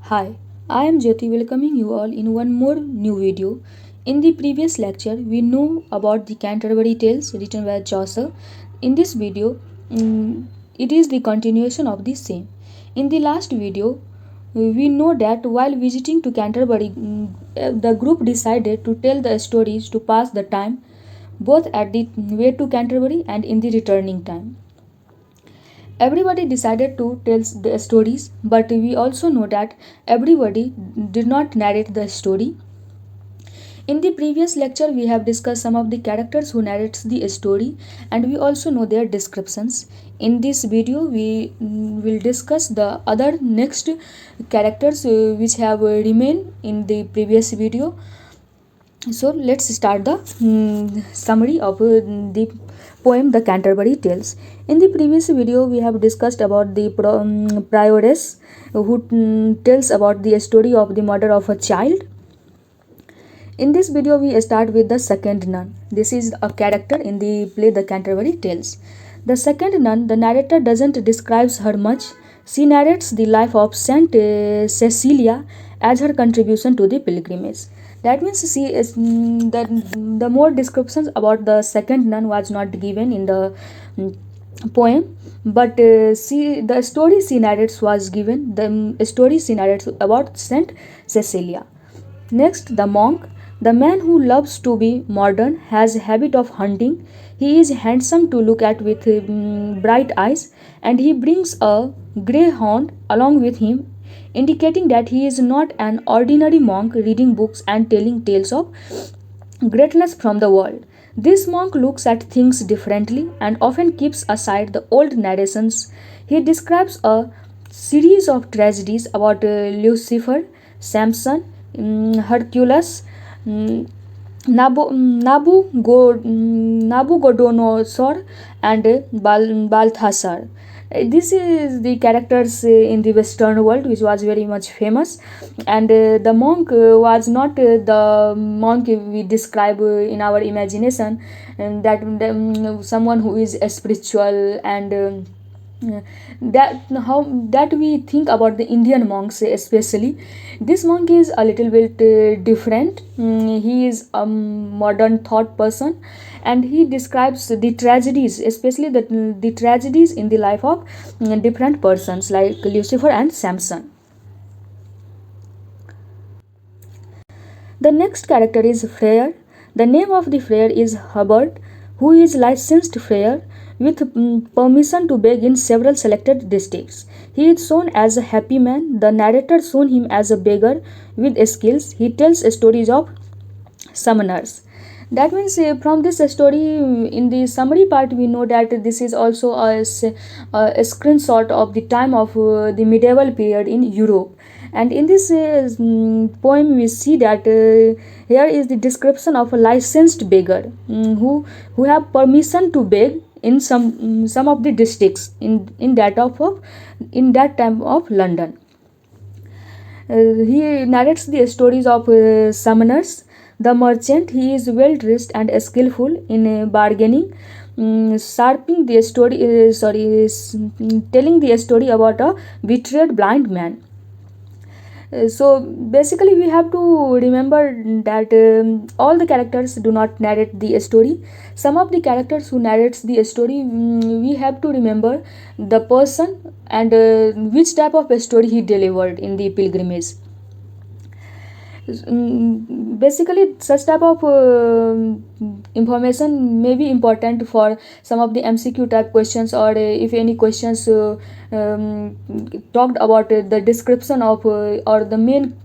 Hi, I am Jyoti welcoming you all in one more new video. In the previous lecture, we know about the Canterbury Tales written by Chaucer. In this video, it is the continuation of the same. In the last video, we know that while visiting to Canterbury, the group decided to tell the stories to pass the time both at the way to Canterbury and in the returning time. Everybody decided to tell the stories, but we also know that everybody did not narrate the story. In the previous lecture, we have discussed some of the characters who narrates the story, and we also know their descriptions. In this video, we will discuss the other next characters which have remained in the previous video. So let's start the summary of the poem The Canterbury Tales. In the previous video, we have discussed about the prioress who tells about the story of the murder of a child. In this video, we start with the second nun. This is a character in the play The Canterbury Tales. The second nun, the narrator doesn't describe her much. She narrates the life of Saint Cecilia as her contribution to the pilgrimage. That means she is the more descriptions about the second nun was not given in the poem, but the story she narrates was given. The story she narrates about Saint Cecilia. Next, the monk. The man who loves to be modern has a habit of hunting. He is handsome to look at with bright eyes, and he brings a greyhound along with him, indicating that he is not an ordinary monk reading books and telling tales of greatness from the world. This monk looks at things differently and often keeps aside the old narrations. He describes a series of tragedies about Lucifer, Samson, Hercules, Nabucodonosor, and Balthasar. This is the characters in the Western world which was very much famous, and the monk was not the monk we describe in our imagination, and that someone who is spiritual and that we think about the Indian monks especially. This monk is a little bit different. He is a modern thought person, and he describes the tragedies, especially the tragedies in the life of different persons like Lucifer and Samson. The next character is Friar. The name of the friar is Hubbard, who is licensed friar with permission to beg in several selected districts. He is shown as a happy man. The narrator shown him as a beggar with skills. He tells stories of summoners. That means from this story, in the summary part, we know that this is also a screenshot of the time of the medieval period in Europe. And in this poem, we see that here is the description of a licensed beggar who have permission to beg in some of the districts in that time of London. He narrates the stories of summoners. The merchant, he is well dressed and skillful in bargaining, telling the story about a betrayed blind man. So basically we have to remember that all the characters do not narrate the story. Some of the characters who narrates the story, we have to remember the person and which type of a story he delivered in the pilgrimage. Basically such type of information may be important for some of the MCQ type questions, or if any questions talked about the description of or the main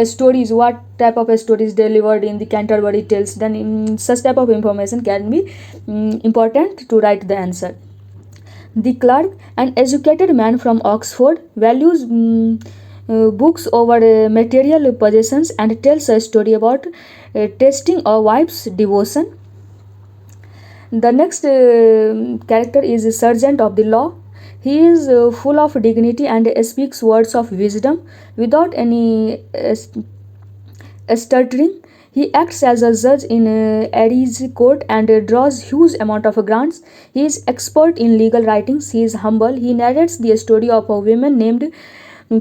stories, what type of stories delivered in the Canterbury Tales, then such type of information can be important to write the answer. The clerk, an educated man from Oxford, values books over material possessions and tells a story about testing a wife's devotion. The next character is a sergeant of the law. He is full of dignity and speaks words of wisdom without any stuttering. He acts as a judge in Aries court and draws huge amount of grants. He is expert in legal writings. He is humble. He narrates the story of a woman named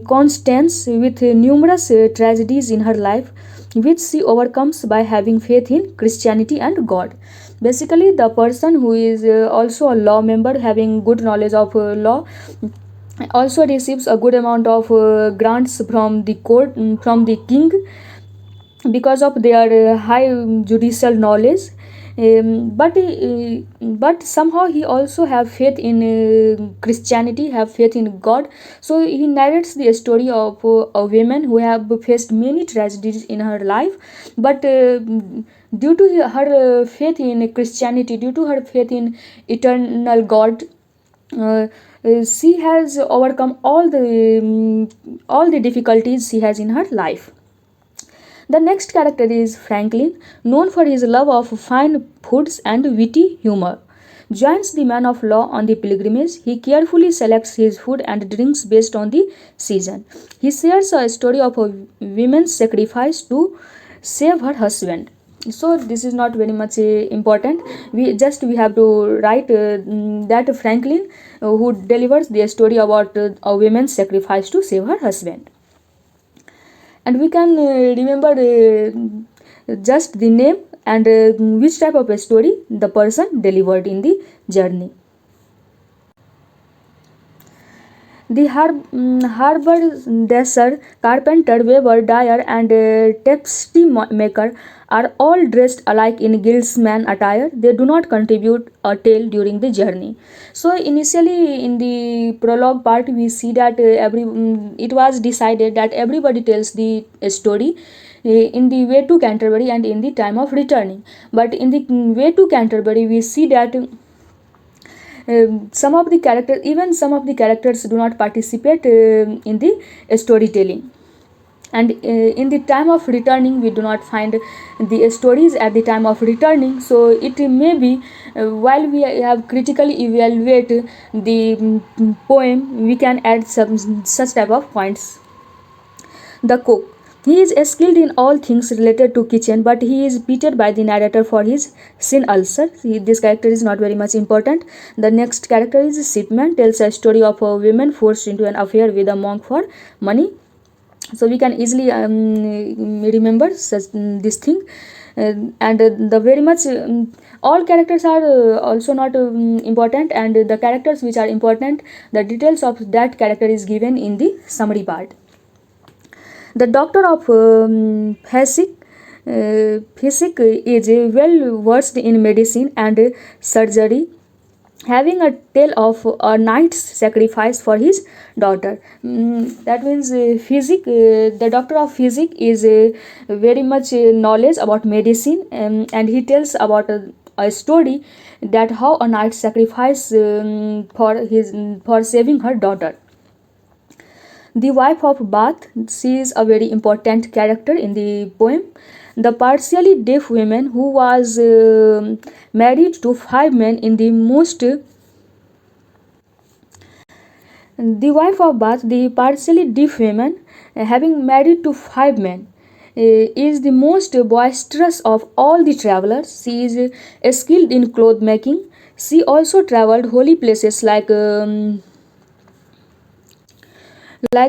Constance with numerous tragedies in her life, which she overcomes by having faith in Christianity and God. Basically, the person who is also a law member, having good knowledge of law, also receives a good amount of grants from the court, from the king, because of their high judicial knowledge. But somehow he also have faith in Christianity, have faith in God. So he narrates the story of a woman who have faced many tragedies in her life, but due to her faith in Christianity, due to her faith in eternal God, she has overcome all the difficulties she has in her life. The next character is Franklin, known for his love of fine foods and witty humor. Joins the man of law on the pilgrimage. He carefully selects his food and drinks based on the season. He shares a story of a woman's sacrifice to save her husband. So this is not very much important. We have to write that Franklin, who delivers the story about a woman's sacrifice to save her husband. And we can remember just the name and which type of a story the person delivered in the journey. The haberdasher, carpenter, weaver, dyer, and tapestry maker are all dressed alike in guildsman attire. They do not contribute a tale during the journey. So initially in the prologue part, we see that it was decided that everybody tells the story in the way to Canterbury and in the time of returning. But in the way to Canterbury, we see that some of the characters do not participate in the storytelling, and in the time of returning we do not find the stories at the time of returning. So it may be while we have critically evaluate the poem, we can add some such type of points. The cook. He is skilled in all things related to kitchen, but he is beaten by the narrator for his sin ulcer. This character is not very much important. The next character is shipman, tells a story of a woman forced into an affair with a monk for money. So we can easily remember this thing. And the very much all characters are also not important, and the characters which are important, the details of that character is given in the summary part. The doctor of physic is well versed in medicine and surgery, having a tale of a knight's sacrifice for his daughter. That means the doctor of physic is very much knowledge about medicine, and he tells about a story that how a knight sacrificed for saving her daughter. The wife of Bath, she is a very important character in the poem. The partially deaf woman who was married to 5 men in the most. The wife of Bath, the partially deaf woman, having married to 5 men, is the most boisterous of all the travelers. She is skilled in cloth making. She also traveled holy places like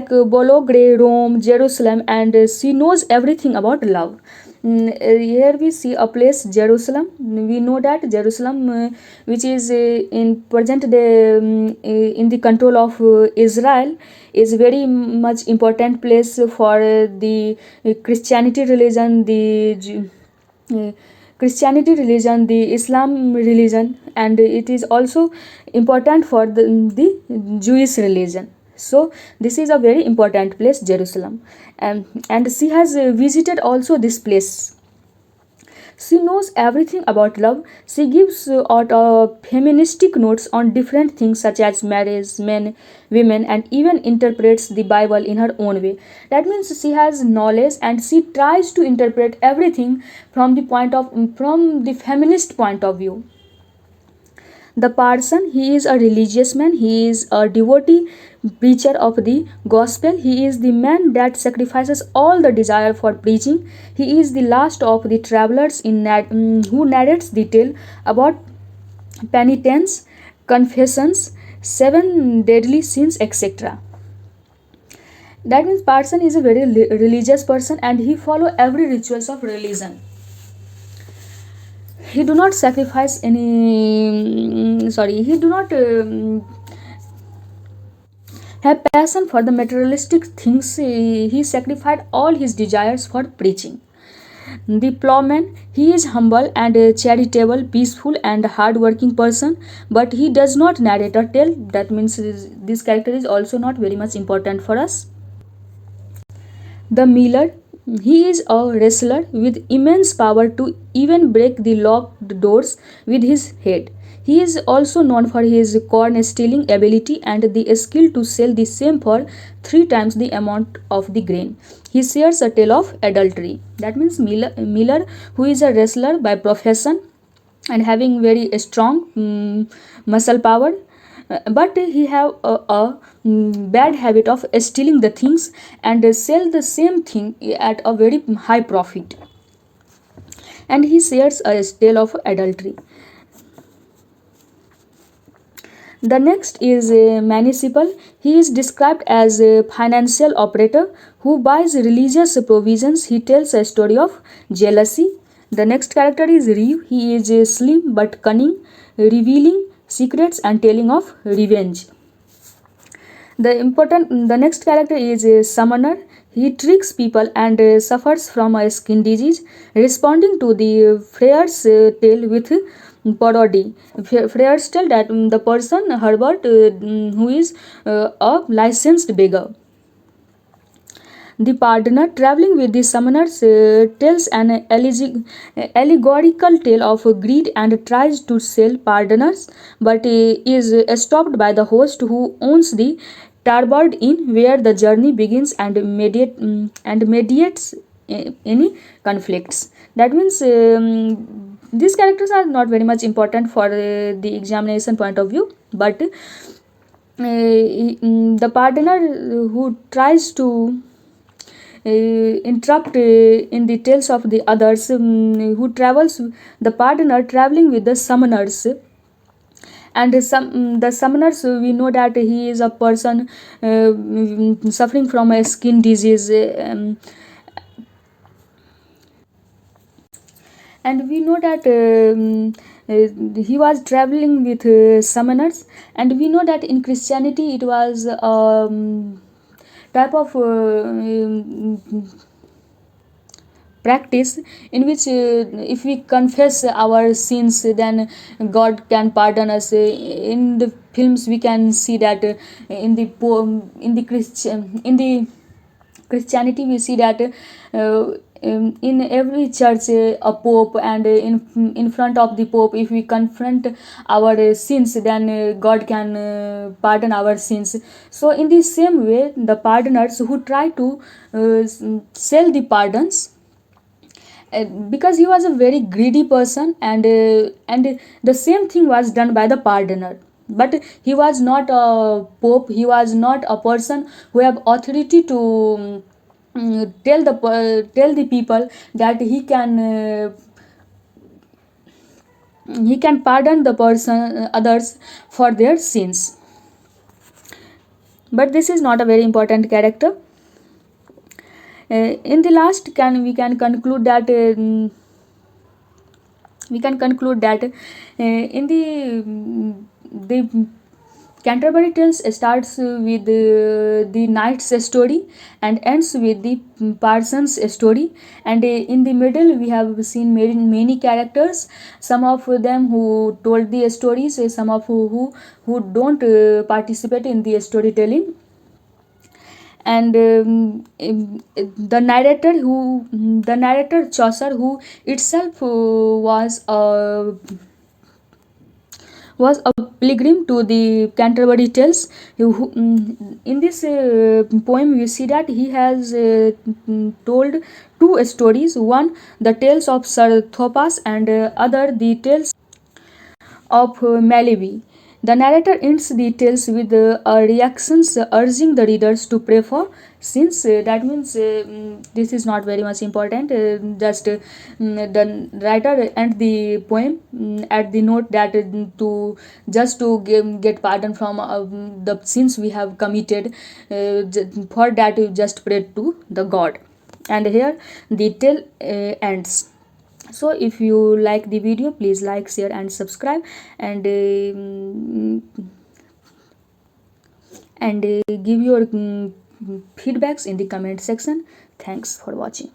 Bologna, Rome, Jerusalem, and she knows everything about love. Here we see a place, Jerusalem. We know that Jerusalem, which is in present day in the control of Israel, is very much important place for the Christianity religion, the Islam religion, and it is also important for the Jewish religion. So this is a very important place, Jerusalem, and she has visited also this place. She knows everything about love. She gives out feministic notes on different things such as marriage, men, women, and even interprets the Bible in her own way. That means she has knowledge and she tries to interpret everything from the feminist point of view. The parson, he is a religious man. He is a devotee preacher of the gospel. He is the man that sacrifices all the desire for preaching. He is the last of the travelers who narrates the tale about penitence, confessions, 7 deadly sins, etc. That means person is a very religious person, and he follow every rituals of religion. He do not sacrifice any he do not have passion for the materialistic things. He sacrificed all his desires for preaching. The plowman, he is humble and charitable, peaceful and hard-working person, but he does not narrate or tale. That means this character is also not very much important for us. The miller, he is a wrestler with immense power to even break the locked doors with his head. He is also known for his corn stealing ability and the skill to sell the same for 3 times the amount of the grain. He shares a tale of adultery. That means Miller, who is a wrestler by profession and having very strong muscle power, but he have a bad habit of stealing the things and sell the same thing at a very high profit, and he shares a tale of adultery. The next is municipal. He is described as a financial operator who buys religious provisions. He tells a story of jealousy. The next character is Reeve. He is slim but cunning, revealing secrets and telling of revenge. The next character is a summoner. He tricks people and suffers from a skin disease, responding to the Freya's tale with parody. Freya's tell that the person Herbert, who is a licensed beggar. The pardoner, traveling with the summoners, tells an allegorical tale of greed and tries to sell pardoners, but is stopped by the host who owns the Tarbard Inn, where the journey begins and mediates any conflicts. That means these characters are not very much important for the examination point of view, but the pardoner who tries to interrupt in the tales of the others, who travels, the pardoner traveling with the summoners, and the summoners, we know that he is a person suffering from a skin disease, and we know that he was traveling with summoners, and we know that in Christianity it was type of practice in which if we confess our sins, then God can pardon us. In the films we can see that in the Christianity we see that in every church a pope, and in front of the pope, if we confront our sins, then God can pardon our sins. So in the same way, the pardoners who try to sell the pardons, because he was a very greedy person, and the same thing was done by the pardoner, but he was not a pope, he was not a person who have authority to tell the people that he can pardon the person others for their sins. But this is not a very important character. In the last, we can conclude that in the Canterbury Tales starts with the knight's story and ends with the parson's story, and in the middle we have seen many characters, some of them who told the stories, some of who don't participate in the storytelling, and the narrator Chaucer, who itself was a pilgrim to the Canterbury Tales. In this poem we see that he has told two stories, one the tales of Sir Thopas, and other the tales of Malaby. The narrator ends the tales with reactions urging the readers to pray for sins. That means this is not very much important. The writer ends the poem at the note that to just to get pardon from the sins we have committed. For that, you just pray to the God. And here the tale ends. So if you like the video, please like, share and subscribe, and give your feedbacks in the comment section. Thanks for watching.